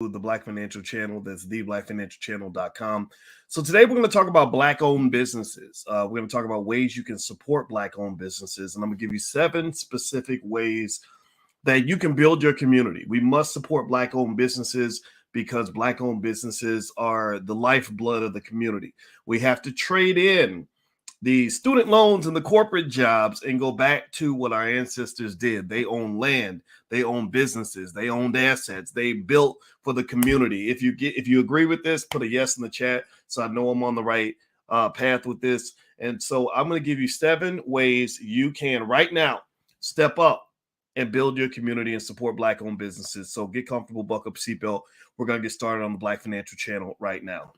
the Black Financial Channel. That's theblackfinancialchannel.com. So today we're going to talk about Black-owned businesses. We're going to talk about ways you can support Black-owned businesses, and I'm going to give you 7 specific ways that you can build your community. We must support Black-owned businesses because Black-owned businesses are the lifeblood of the community. We have to trade in the student loans and the corporate jobs and go back to what our ancestors did. They owned land, they owned businesses, they owned assets, they built for the community. If you agree with this, put a yes in the chat so I know I'm on the right path with this. And so I'm going to give you 7 ways you can right now step up and build your community and support Black-owned businesses. So get comfortable, buckle up seatbelt. We're going to get started on the Black Financial Channel right now.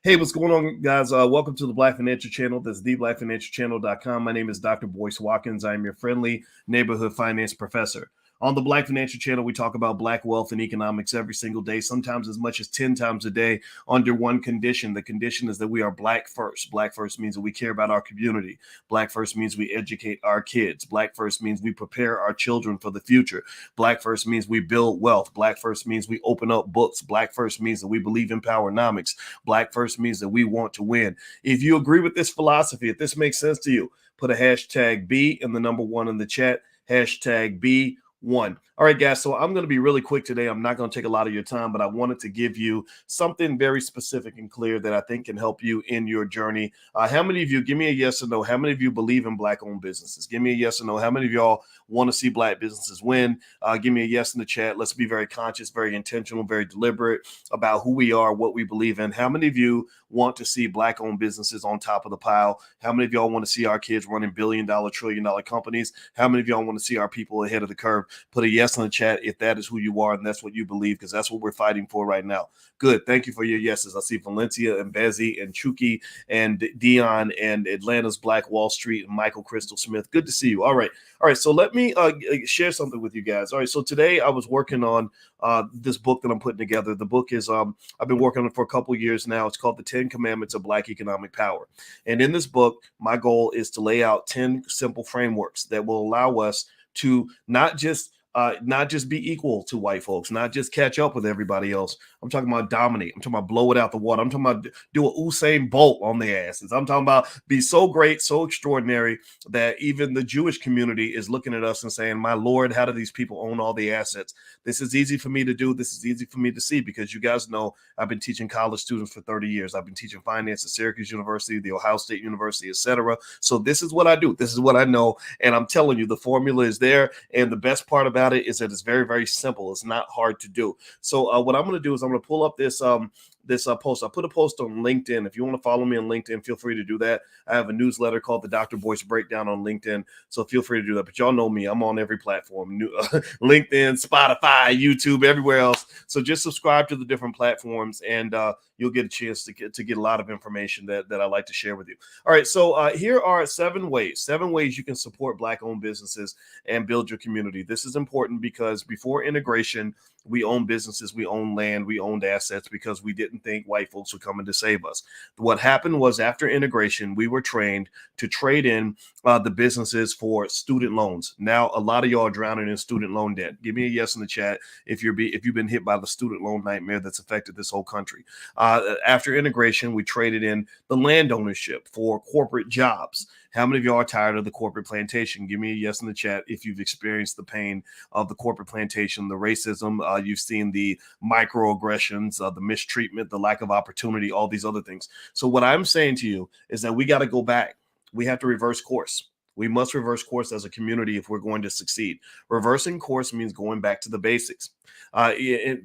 Hey, what's going on, guys? Welcome to the Black Financial Channel. That's theblackfinancialchannel.com. My name is Dr. Boyce Watkins. I am your friendly neighborhood finance professor. On the Black Financial Channel, we talk about Black wealth and economics every single day, sometimes as much as 10 times a day under one condition. The condition is that we are Black first. Black first means that we care about our community. Black first means we educate our kids. Black first means we prepare our children for the future. Black first means we build wealth. Black first means we open up books. Black first means that we believe in powernomics. Black first means that we want to win. If you agree with this philosophy, if this makes sense to you, put a hashtag B and the number 1 in the chat, hashtag B1. All right, guys, so I'm going to be really quick today. I'm not going to take a lot of your time, but I wanted to give you something very specific and clear that I think can help you in your journey. How many of you, give me a yes or no, how many of you believe in Black-owned businesses? Give me a yes or no. How many of y'all want to see Black businesses win? Give me a yes in the chat. Let's be very conscious, very intentional, very deliberate about who we are, what we believe in. How many of you want to see Black-owned businesses on top of the pile? How many of y'all want to see our kids running billion-dollar, trillion-dollar companies? How many of y'all want to see our people ahead of the curve? Put a yes in the chat if that is who you are and that's what you believe, because that's what we're fighting for right now. Good. Thank you for your yeses. I see Valencia and Bezzy and Chuki and Dion and Atlanta's Black Wall Street and Michael Crystal Smith. Good to see you. All right. So let me share something with you guys. All right. So today I was working on this book that I'm putting together. The book is I've been working on it for a couple of years now. It's called The 10 Commandments of Black Economic Power. And in this book, my goal is to lay out 10 simple frameworks that will allow us to not just be equal to white folks, not just catch up with everybody else. I'm talking about dominate. I'm talking about blow it out the water. I'm talking about do a Usain Bolt on their asses. I'm talking about be so great, so extraordinary that even the Jewish community is looking at us and saying, my Lord, how do these people own all the assets? This is easy for me to do. This is easy for me to see because you guys know I've been teaching college students for 30 years. I've been teaching finance at Syracuse University, the Ohio State University, etc. So this is what I do. This is what I know. And I'm telling you, the formula is there. And the best part about it is that it's very, very simple. It's not hard to do. So what I'm going to do is I'm going to pull up this post. I put a post on LinkedIn. If you want to follow me on LinkedIn, feel free to do that. I have a newsletter called the Dr. Boyce Breakdown on LinkedIn, so feel free to do that. But y'all know me. I'm on every platform, LinkedIn, Spotify, YouTube, everywhere else. So just subscribe to the different platforms, and you'll get a chance to get a lot of information that I like to share with you. All right, so here are 7 ways you can support Black-owned businesses and build your community. This is important because before integration, we owned businesses, we owned land, we owned assets because we didn't think white folks were coming to save us. What happened was after integration, we were trained to trade in the businesses for student loans. Now, a lot of y'all are drowning in student loan debt. Give me a yes in the chat if you've been hit by the student loan nightmare that's affected this whole country. After integration, we traded in the land ownership for corporate jobs. How many of y'all are tired of the corporate plantation? Give me a yes in the chat if you've experienced the pain of the corporate plantation, the racism, you've seen the microaggressions, the mistreatment, the lack of opportunity, all these other things. So what I'm saying to you is that we got to go back. We have to reverse course. We must reverse course as a community if we're going to succeed. Reversing course means going back to the basics.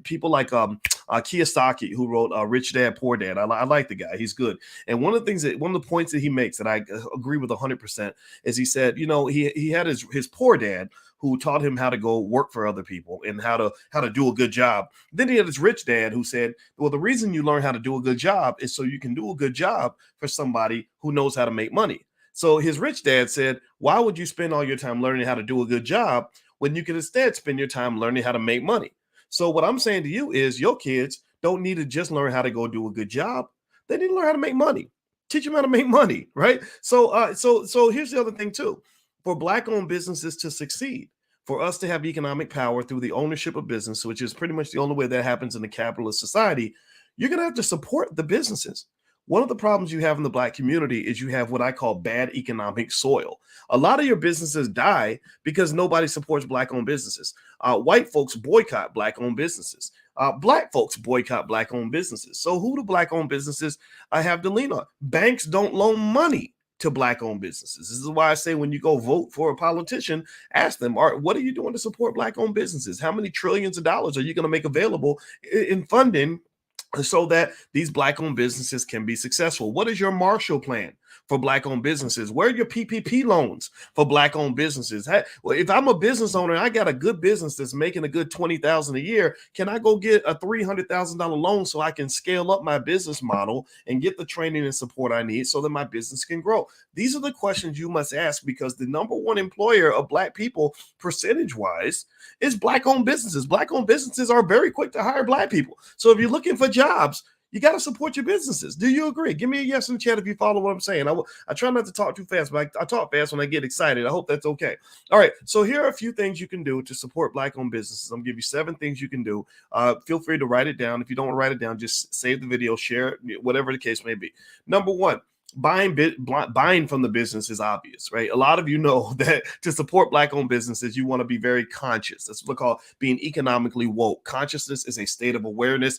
People like Kiyosaki, who wrote Rich Dad, Poor Dad. I like the guy. He's good. And one of the points that he makes that I agree with 100% is he said, he had his poor dad who taught him how to go work for other people and how to do a good job. Then he had his rich dad who said, well, the reason you learn how to do a good job is so you can do a good job for somebody who knows how to make money. So his rich dad said, why would you spend all your time learning how to do a good job when you can instead spend your time learning how to make money? So what I'm saying to you is your kids don't need to just learn how to go do a good job. They need to learn how to make money. Teach them how to make money, right? So here's the other thing too. For Black-owned businesses to succeed, for us to have economic power through the ownership of business, which is pretty much the only way that happens in a capitalist society, you're going to have to support the businesses. One of the problems you have in the Black community is you have what I call bad economic soil. A lot of your businesses die because nobody supports Black-owned businesses. White folks boycott Black-owned businesses. Black folks boycott Black-owned businesses. So who do Black-owned businesses have to lean on? Banks don't loan money to Black-owned businesses. This is why I say when you go vote for a politician, ask them, all right, what are you doing to support Black-owned businesses? How many trillions of dollars are you going to make available in funding so that these Black-owned businesses can be successful? What is your Marshall Plan for Black-owned businesses? Where are your PPP loans for Black-owned businesses? Well, if I'm a business owner and I got a good business that's making a good $20,000 a year, can I go get a $300,000 loan so I can scale up my business model and get the training and support I need so that my business can grow? These are the questions you must ask, because the number one employer of Black people, percentage-wise, is Black-owned businesses. Black-owned businesses are very quick to hire Black people. So if you're looking for jobs, you got to support your businesses. Do you agree? Give me a yes in the chat if you follow what I'm saying. I try not to talk too fast, but I talk fast when I get excited. I hope that's okay. All right. So here are a few things you can do to support Black-owned businesses. I'm going to give you 7 things you can do. Feel free to write it down. If you don't want to write it down, just save the video, share it, whatever the case may be. Number 1. Buying from the business is obvious, right? A lot of you know that to support Black-owned businesses, you want to be very conscious. That's what we call being economically woke. Consciousness is a state of awareness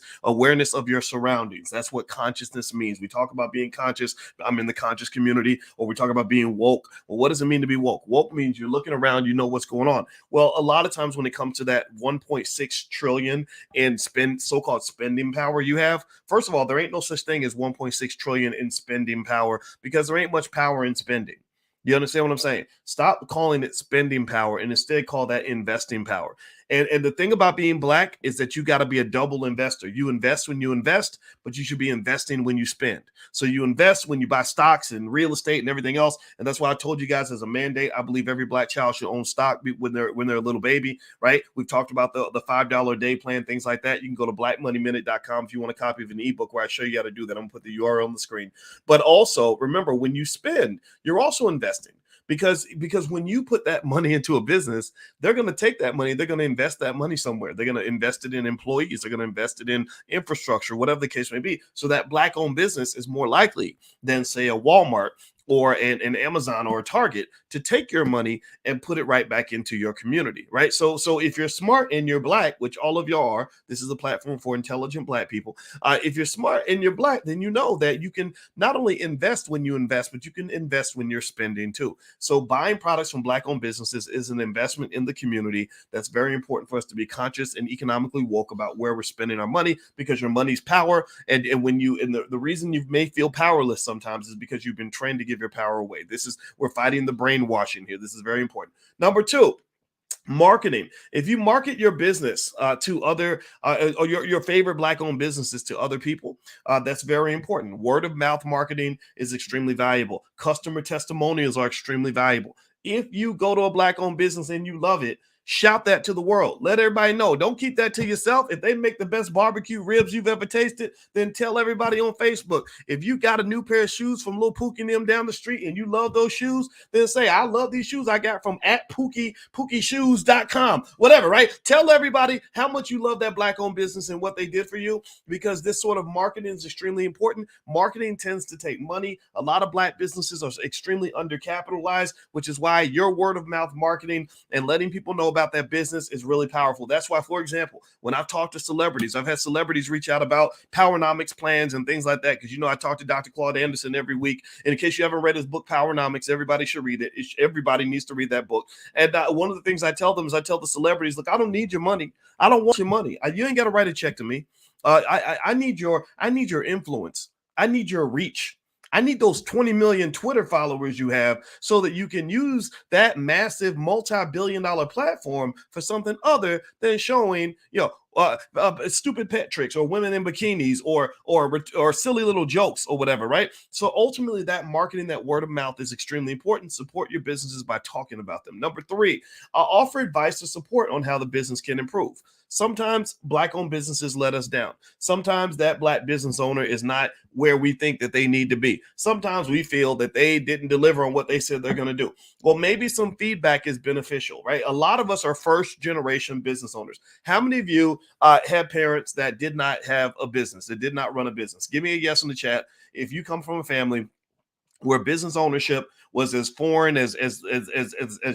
of your surroundings. That's what consciousness means. We talk about being conscious. I'm in the conscious community, or we talk about being woke. Well, what does it mean to be woke? Woke means you're looking around, you know what's going on. Well, a lot of times when it comes to that 1.6 trillion in so-called spending power you have, first of all, there ain't no such thing as 1.6 trillion in spending power, because there ain't much power in spending. You understand what I'm saying? Stop calling it spending power and instead call that investing power. And the thing about being Black is that you got to be a double investor. You invest when you invest, but you should be investing when you spend. So you invest when you buy stocks and real estate and everything else. And that's why I told you guys as a mandate, I believe every Black child should own stock when they're a little baby, right? We've talked about the $5 a day plan, things like that. You can go to blackmoneyminute.com if you want a copy of an ebook where I show you how to do that. I'm going to put the URL on the screen. But also remember, when you spend, you're also investing. Because when you put that money into a business, they're going to take that money, they're going to invest that money somewhere. They're going to invest it in employees, they're going to invest it in infrastructure, whatever the case may be. So that Black-owned business is more likely than, say, a Walmart or an Amazon or a Target to take your money and put it right back into your community, right? So if you're smart and you're Black, which all of you are, this is a platform for intelligent Black people. If you're smart and you're Black, then you know that you can not only invest when you invest, but you can invest when you're spending too. So buying products from Black-owned businesses is an investment in the community. That's very important for us to be conscious and economically woke about where we're spending our money, because your money's power. And the reason you may feel powerless sometimes is because you've been trained to give your power away. We're fighting the brainwashing here. This is very important. Number 2, marketing. If you market your business to other or your favorite Black-owned businesses to other people, that's very important. Word of mouth marketing is extremely valuable. Customer testimonials are extremely valuable. If you go to a Black-owned business and you love it, shout that to the world. Let everybody know. Don't keep that to yourself. If they make the best barbecue ribs you've ever tasted, then tell everybody on Facebook. If you got a new pair of shoes from Lil Pookie and them down the street and you love those shoes, then say, I love these shoes I got from @PookieShoes.com, whatever, right? Tell everybody how much you love that Black-owned business and what they did for you, because this sort of marketing is extremely important. Marketing tends to take money. A lot of Black businesses are extremely undercapitalized, which is why your word of mouth marketing and letting people know about that business is really powerful. That's why, for example, when I've talked to celebrities, I've had celebrities reach out about Powernomics plans and things like that, because I talk to Dr. Claude Anderson every week. And in case you haven't read his book, Powernomics, everybody should read it. Everybody needs to read that book. And one of the things I tell them is I tell the celebrities, look, I don't need your money. I don't want your money. You ain't got to write a check to me. I need your influence. I need your reach. I need those 20 million Twitter followers you have so that you can use that massive multi-billion-dollar platform for something other than showing, stupid pet tricks, or women in bikinis, or silly little jokes or whatever, right? So ultimately, that marketing, that word of mouth is extremely important. Support your businesses by talking about them. Number three, offer advice or support on how the business can improve. Sometimes Black-owned businesses let us down. Sometimes that Black business owner is not where we think that they need to be. Sometimes we feel that they didn't deliver on what they said they're going to do. Well, maybe some feedback is beneficial, right? A lot of us are first generation business owners. How many of you have parents that did not have a business, that did not run a business? Give me a yes in the chat if you come from a family where business ownership was as foreign as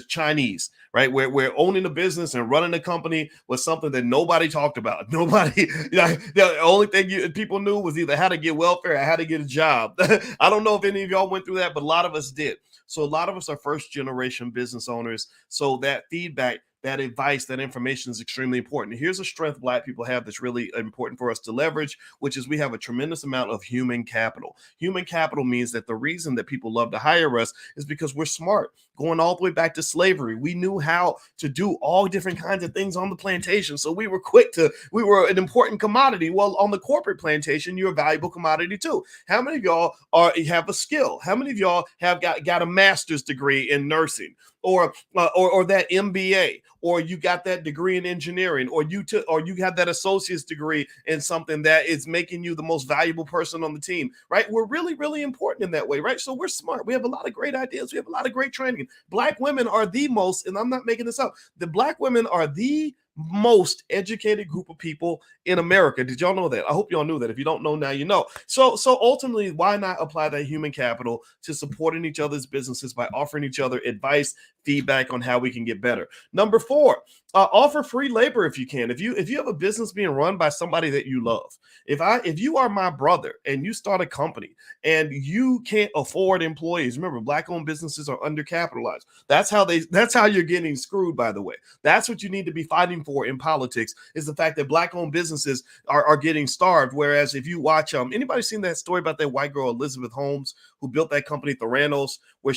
Chinese, right? Where owning a business and running a company was something that nobody talked about. Nobody, the only thing people knew was either how to get welfare or how to get a job. I don't know if any of y'all went through that, but a lot of us did. So a lot of us are first generation business owners. So that feedback, that advice, that information is extremely important. Here's a strength Black people have that's really important for us to leverage, which is we have a tremendous amount of human capital. Human capital means that the reason that people love to hire us is because we're smart. Going all the way back to slavery, we knew how to do all different kinds of things on the plantation. So we were we were an important commodity. Well, on the corporate plantation, you're a valuable commodity too. How many of y'all have a skill? How many of y'all have got a master's degree in nursing? Or that MBA, or you got that degree in engineering, or you have that associate's degree in something that is making you the most valuable person on the team, right? We're really, really important in that way, right? So we're smart. We have a lot of great ideas. We have a lot of great training. Black women are the most, and I'm not making this up, the Black women are the most educated group of people in America. Did y'all know that? I hope y'all knew that. If you don't know now, you know. So ultimately, why not apply that human capital to supporting each other's businesses by offering each other advice, feedback on how we can get better? Number four, offer free labor if you can. If you have a business being run by somebody that you love, if you are my brother and you start a company and you can't afford employees, remember, Black-owned businesses are undercapitalized. That's how you're getting screwed, by the way. That's what you need to be fighting for in politics, is the fact that Black-owned businesses are getting starved. Whereas if you watch, anybody seen that story about that white girl, Elizabeth Holmes, who built that company Theranos, where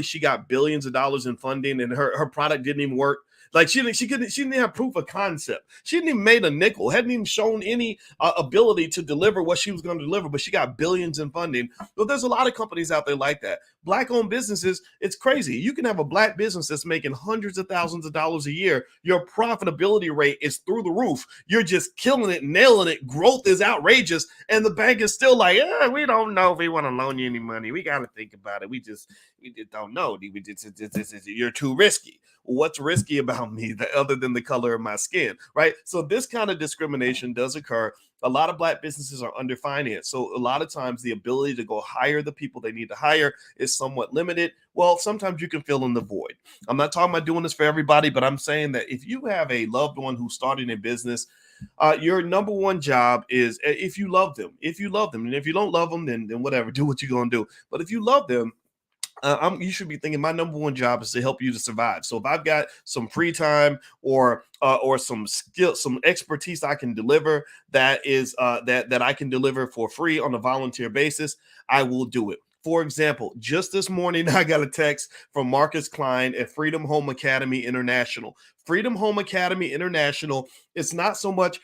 she got billions of dollars in funding and her product didn't even work? Like she didn't have proof of concept. She didn't even made a nickel, hadn't even shown any ability to deliver what she was going to deliver, but she got billions in funding. But there's a lot of companies out there like that. Black-owned businesses, it's crazy. You can have a Black business that's making hundreds of thousands of dollars a year. Your profitability rate is through the roof. You're just killing it, nailing it. Growth is outrageous. And the bank is still like, we don't know if we want to loan you any money. We got to think about it. We just don't know. You're too risky. What's risky about me other than the color of my skin, right? So this kind of discrimination does occur. A lot of Black businesses are underfinanced. So a lot of times the ability to go hire the people they need to hire is somewhat limited. Well, sometimes you can fill in the void. I'm not talking about doing this for everybody, but I'm saying that if you have a loved one who's starting a business, your number one job is, if you love them, and if you don't love them, then whatever, do what you're going to do. But if you love them, you should be thinking my number one job is to help you to survive. So if I've got some free time or some skill, some expertise I can deliver that I can deliver for free on a volunteer basis, I will do it. For example, just this morning, I got a text from Marcus Klein at Freedom Home Academy International. Freedom Home Academy International, it's not so much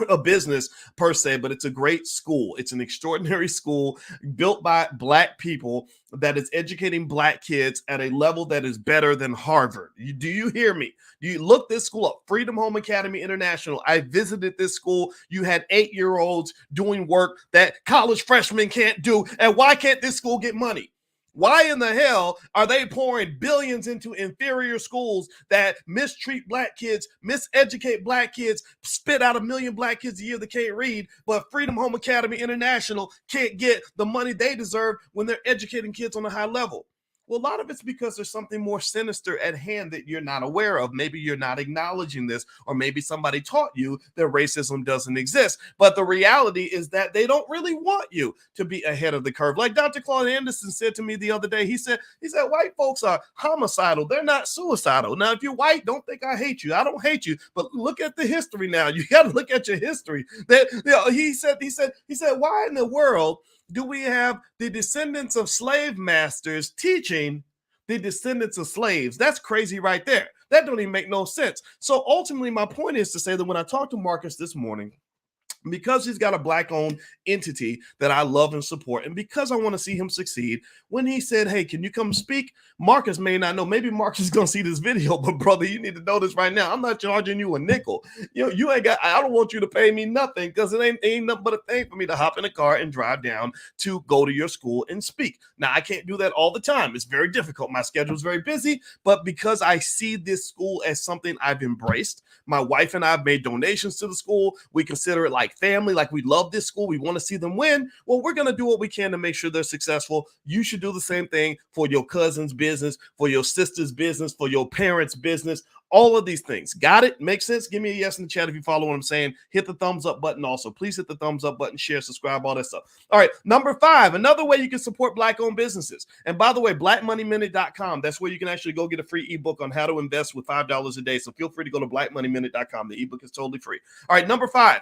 a business per se, but it's a great school. It's an extraordinary school built by Black people that is educating Black kids at a level that is better than Harvard. Do you hear me? You look this school up, Freedom Home Academy International. I visited this school. You had 8-year-olds doing work that college freshmen can't do. And why can't this school get money? Why in the hell are they pouring billions into inferior schools that mistreat Black kids, miseducate Black kids, spit out 1 million Black kids a year that can't read, but Freedom Home Academy International can't get the money they deserve when they're educating kids on a high level? Well, a lot of it's because there's something more sinister at hand that you're not aware of. Maybe you're not acknowledging this, or maybe somebody taught you that racism doesn't exist. But the reality is that they don't really want you to be ahead of the curve. Like Dr. Claude Anderson said to me the other day, he said, white folks are homicidal. They're not suicidal. Now, if you're white, don't think I hate you. I don't hate you. But look at the history now. You got to look at your history. He said, why in the world do we have the descendants of slave masters teaching the descendants of slaves. That's crazy right there. That don't even make no sense. So ultimately, my point is to say that when I talked to Marcus this morning, because he's got a black owned entity that I love and support, and because I want to see him succeed, when he said, hey, can you come speak? Marcus may not know. Maybe Marcus is going to see this video, but brother, you need to know this right now. I'm not charging you a nickel. You ain't got, I don't want you to pay me nothing, because it ain't nothing but a thing for me to hop in a car and drive down to go to your school and speak. Now, I can't do that all the time. It's very difficult. My schedule is very busy, but because I see this school as something I've embraced, my wife and I have made donations to the school. We consider it like family, like we love this school. We want to see them win. Well, we're going to do what we can to make sure they're successful. You should do the same thing for your cousin's business, for your sister's business, for your parents' business. All of these things. Got it? Makes sense? Give me a yes in the chat if you follow what I'm saying. Hit the thumbs up button also. Please hit the thumbs up button, share, subscribe, all that stuff. All right. Number 5, another way you can support black-owned businesses. And by the way, blackmoneyminute.com. That's where you can actually go get a free ebook on how to invest with $5 a day. So feel free to go to blackmoneyminute.com. The ebook is totally free. All right. Number 5,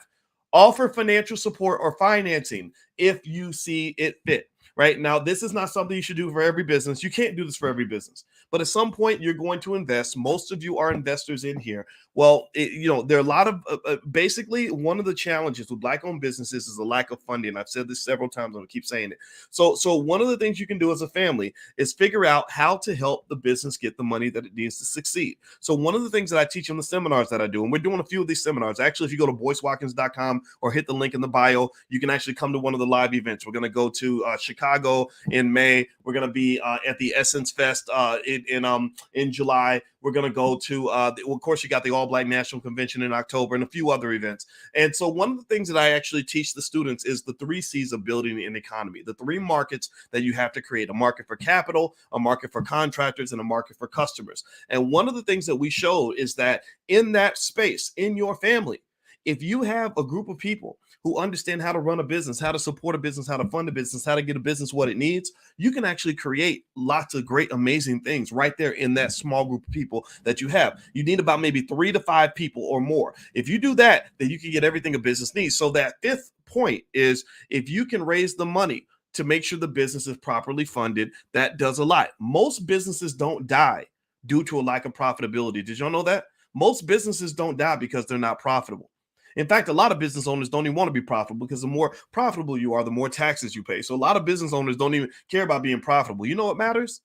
offer financial support or financing if you see it fit. Right now, this is not something you should do for every business. You can't do this for every business, but at some point you're going to invest. Most of you are investors in here. Well, there are a lot of basically one of the challenges with black-owned businesses is a lack of funding. I've said this several times. I'm going to keep saying it. So one of the things you can do as a family is figure out how to help the business get the money that it needs to succeed. So one of the things that I teach in the seminars that I do, and we're doing a few of these seminars. Actually, if you go to boycewatkins.com or hit the link in the bio, you can actually come to one of the live events. We're going to go to Chicago in May. We're going to be at the Essence Fest in July. We're going to go to, of course, you got the All Black National Convention in October and a few other events. And so one of the things that I actually teach the students is the 3 C's of building an economy, the 3 markets that you have to create: a market for capital, a market for contractors, and a market for customers. And one of the things that we showed is that in that space, in your family, if you have a group of people who understand how to run a business, how to support a business, how to fund a business, how to get a business what it needs, you can actually create lots of great, amazing things right there in that small group of people that you have. You need about maybe 3 to 5 people or more. If you do that, then you can get everything a business needs. So that 5th point is, if you can raise the money to make sure the business is properly funded, that does a lot. Most businesses don't die due to a lack of profitability. Did y'all know that? Most businesses don't die because they're not profitable. In fact, a lot of business owners don't even want to be profitable, because the more profitable you are, the more taxes you pay. So a lot of business owners don't even care about being profitable. You know what matters?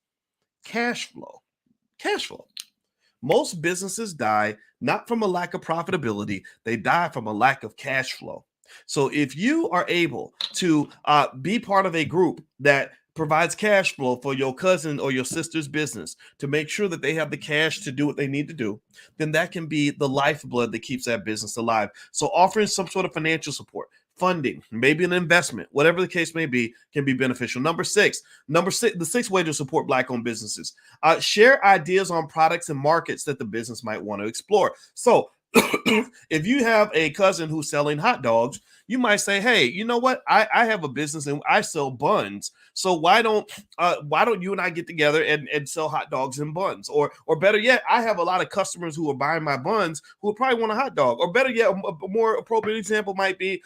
Cash flow. Cash flow. Most businesses die not from a lack of profitability. They die from a lack of cash flow. So if you are able to be part of a group that provides cash flow for your cousin or your sister's business to make sure that they have the cash to do what they need to do, then that can be the lifeblood that keeps that business alive. So offering some sort of financial support, funding, maybe an investment, whatever the case may be, can be beneficial. Number six, the 6th way to support black-owned businesses: share ideas on products and markets that the business might want to explore. So if you have a cousin who's selling hot dogs, you might say, hey, you know what? I have a business and I sell buns. So why don't you and I get together and sell hot dogs and buns? Or better yet, I have a lot of customers who are buying my buns who would probably want a hot dog. Or better yet, a more appropriate example might be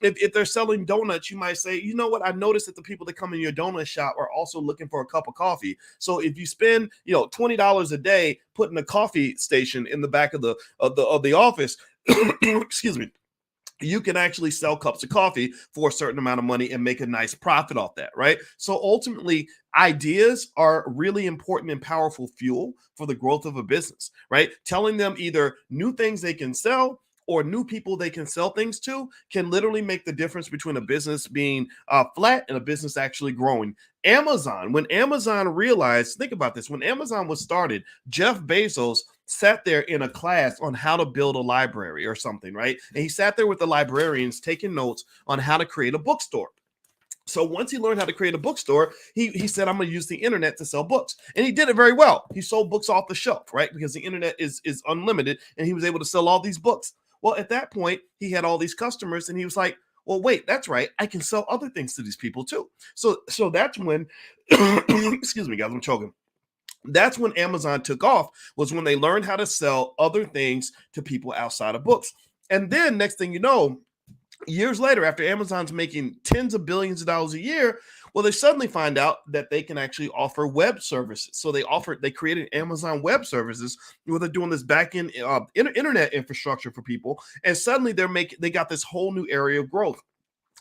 if they're selling donuts, you might say, you know what? I noticed that the people that come in your donut shop are also looking for a cup of coffee. So if you spend $20 a day putting a coffee station in the back of the office, excuse me, you can actually sell cups of coffee for a certain amount of money and make a nice profit off that, right? So ultimately, ideas are really important and powerful fuel for the growth of a business, right? Telling them either new things they can sell or new people they can sell things to can literally make the difference between a business being flat and a business actually growing. Amazon, when Amazon realized, think about this, when Amazon was started, Jeff Bezos sat there in a class on how to build a library or something, right? And he sat there with the librarians taking notes on how to create a bookstore. So once he learned how to create a bookstore, he said, I'm going to use the internet to sell books. And he did it very well. He sold books off the shelf, right? Because the internet is unlimited, and he was able to sell all these books. Well, at that point, he had all these customers, and he was like, well, wait, that's right. I can sell other things to these people too. So that's when, excuse me, guys, I'm choking. That's when Amazon took off, was when they learned how to sell other things to people outside of books. And then next thing you know, years later, after Amazon's making tens of billions of dollars a year, Well, they suddenly find out that they can actually offer web services. So they created Amazon Web Services where they're doing this back end internet infrastructure for people. And suddenly they got this whole new area of growth,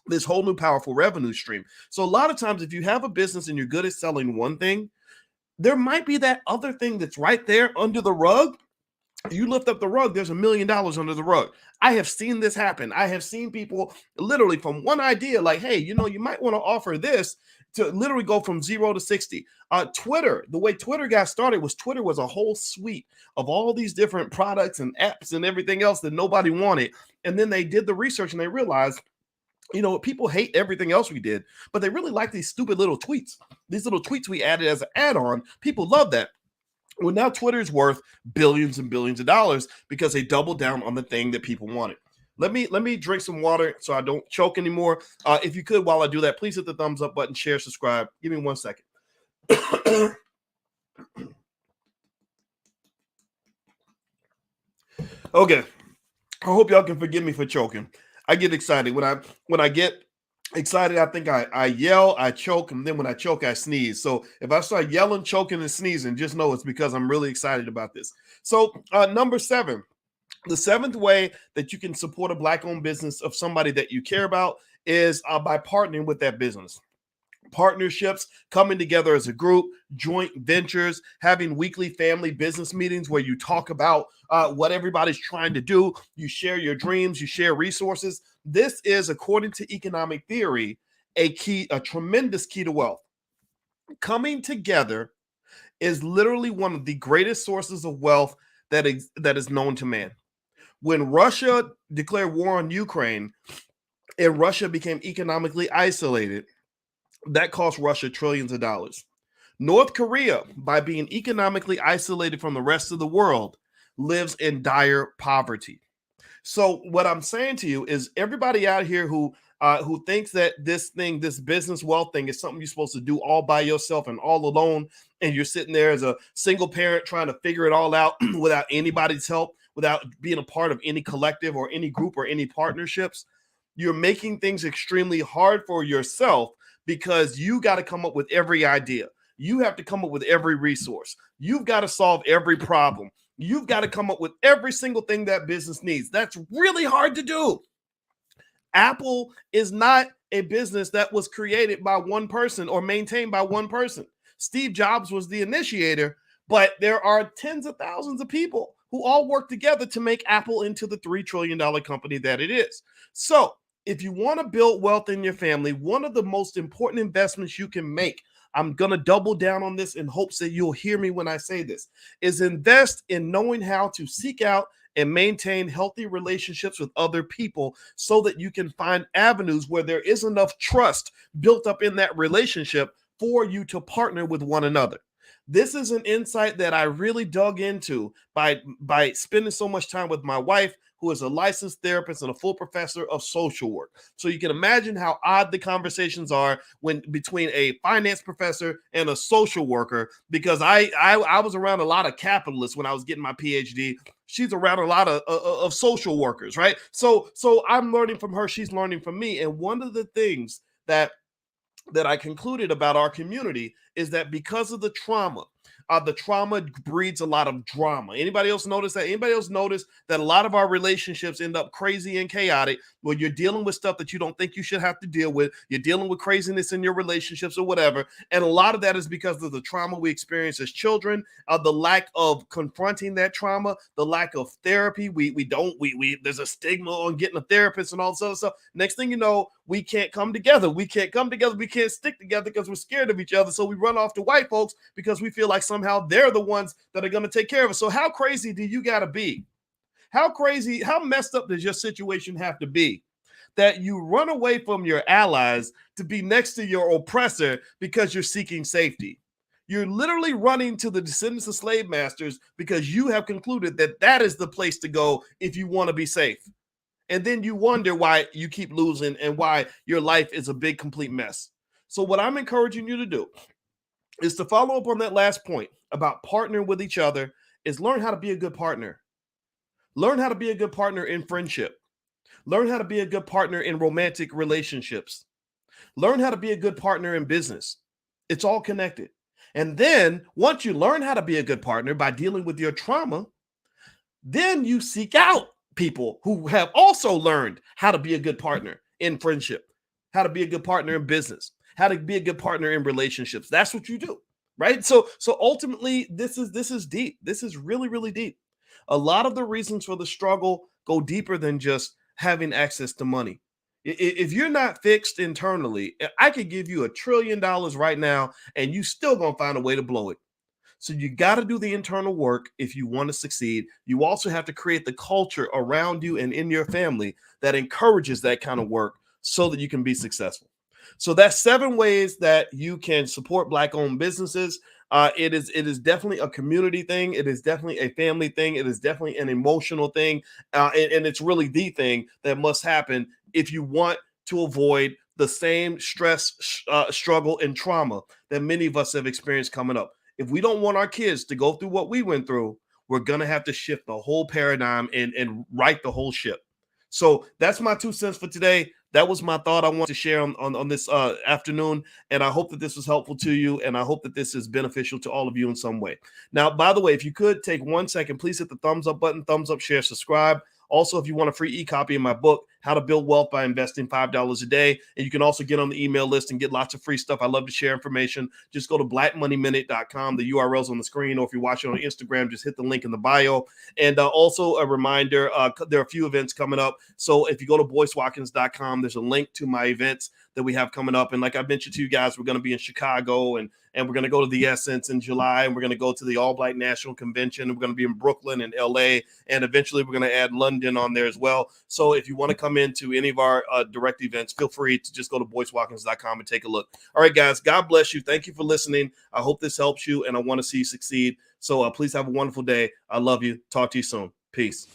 this whole new powerful revenue stream. So a lot of times, if you have a business and you're good at selling one thing, there might be that other thing that's right there under the rug. You lift up the rug, there's $1 million under the rug. I have seen this happen. I have seen people literally from one idea, like, hey, you might want to offer this, to literally go from 0 to 60. Twitter, the way Twitter got started was Twitter was a whole suite of all these different products and apps and everything else that nobody wanted. And then they did the research and they realized, people hate everything else we did, but they really like these stupid little tweets. These little tweets we added as an add-on. People love that. Well, now Twitter is worth billions and billions of dollars because they doubled down on the thing that people wanted. Let me drink some water so I don't choke anymore. If you could, while I do that, please hit the thumbs up button, share, subscribe. Give me 1 second. Okay. I hope y'all can forgive me for choking. I get excited. When I get excited, I think I yell, I choke, and then when I choke, I sneeze. So if I start yelling, choking, and sneezing, just know it's because I'm really excited about this. So number 7, the 7th way that you can support a Black-owned business of somebody that you care about is by partnering with that business. Partnerships, coming together as a group, joint ventures, having weekly family business meetings where you talk about what everybody's trying to do. You share your dreams, you share resources. This is, according to economic theory, a tremendous key to wealth. Coming together is literally one of the greatest sources of wealth that is known to man. When Russia declared war on Ukraine and Russia became economically isolated, that cost Russia trillions of dollars. North Korea, by being economically isolated from the rest of the world, lives in dire poverty. So what I'm saying to you is, everybody out here who thinks that this business wealth thing, is something you're supposed to do all by yourself and all alone, and you're sitting there as a single parent trying to figure it all out without anybody's help, without being a part of any collective or any group or any partnerships, you're making things extremely hard for yourself, because you got to come up with every idea. You have to come up with every resource. You've got to solve every problem. You've got to come up with every single thing that business needs. That's really hard to do. Apple is not a business that was created by one person or maintained by one person. Steve Jobs was the initiator, but there are tens of thousands of people who all work together to make Apple into the $3 trillion company that it is. So if you want to build wealth in your family, one of the most important investments you can make, I'm going to double down on this in hopes that you'll hear me when I say this, is invest in knowing how to seek out and maintain healthy relationships with other people, so that you can find avenues where there is enough trust built up in that relationship for you to partner with one another. This is an insight that I really dug into by spending so much time with my wife, who is a licensed therapist and a full professor of social work. So you can imagine how odd the conversations are between a finance professor and a social worker, because I was around a lot of capitalists when I was getting my PhD. She's around a lot of social workers, right? So I'm learning from her, she's learning from me. And one of the things that I concluded about our community is that because of the trauma breeds a lot of drama. Anybody else notice that? Anybody else notice that a lot of our relationships end up crazy and chaotic, where you're dealing with stuff that you don't think you should have to deal with? You're dealing with craziness in your relationships or whatever. And a lot of that is because of the trauma we experience as children, the lack of confronting that trauma, the lack of therapy. There's a stigma on getting a therapist and all this other stuff. Next thing you know, we can't come together. We can't stick together because we're scared of each other. So we run off to white folks because we feel like somehow they're the ones that are going to take care of us. So how crazy do you got to be? How messed up does your situation have to be that you run away from your allies to be next to your oppressor because you're seeking safety? You're literally running to the descendants of slave masters because you have concluded that that is the place to go if you want to be safe. And then you wonder why you keep losing and why your life is a big, complete mess. So what I'm encouraging you to do is to follow up on that last point about partnering with each other, is learn how to be a good partner. Learn how to be a good partner in friendship. Learn how to be a good partner in romantic relationships. Learn how to be a good partner in business. It's all connected. And then once you learn how to be a good partner by dealing with your trauma, then you seek out people who have also learned how to be a good partner in friendship, how to be a good partner in business, how to be a good partner in relationships. That's what you do, right? So ultimately, this is deep. This is really, really deep. A lot of the reasons for the struggle go deeper than just having access to money. If you're not fixed internally, I could give you $1 trillion right now, and you still gonna find a way to blow it. So you got to do the internal work if you want to succeed. You also have to create the culture around you and in your family that encourages that kind of work so that you can be successful. So that's 7 ways that you can support Black-owned businesses. It is definitely a community thing. It is definitely a family thing. It is definitely an emotional thing, and it's really the thing that must happen if you want to avoid the same stress, struggle, and trauma that many of us have experienced coming up. If we don't want our kids to go through what we went through, we're going to have to shift the whole paradigm and right the whole ship. So that's my 2 cents for today. That was my thought I want to share on this afternoon. And I hope that this was helpful to you. And I hope that this is beneficial to all of you in some way. Now, by the way, if you could take 1 second, please hit the thumbs up button, thumbs up, share, subscribe. Also, if you want a free e-copy of my book, How to Build Wealth by Investing $5 a Day, and you can also get on the email list and get lots of free stuff. I love to share information. Just go to blackmoneyminute.com. The URL's on the screen, or if you're watching on Instagram, just hit the link in the bio. And also a reminder, there are a few events coming up. So if you go to boycewatkins.com, there's a link to my events that we have coming up. And like I mentioned to you guys, we're going to be in Chicago, and we're going to go to the Essence in July, and we're going to go to the All Black National Convention, and we're going to be in Brooklyn and LA, and eventually we're going to add London on there as well. So if you want to come into any of our direct events, feel free to just go to boycewatkins.com and take a look. All right, guys, God bless you. Thank you for listening. I hope this helps you, and I want to see you succeed. So please have a wonderful day. I love you. Talk to you soon. Peace.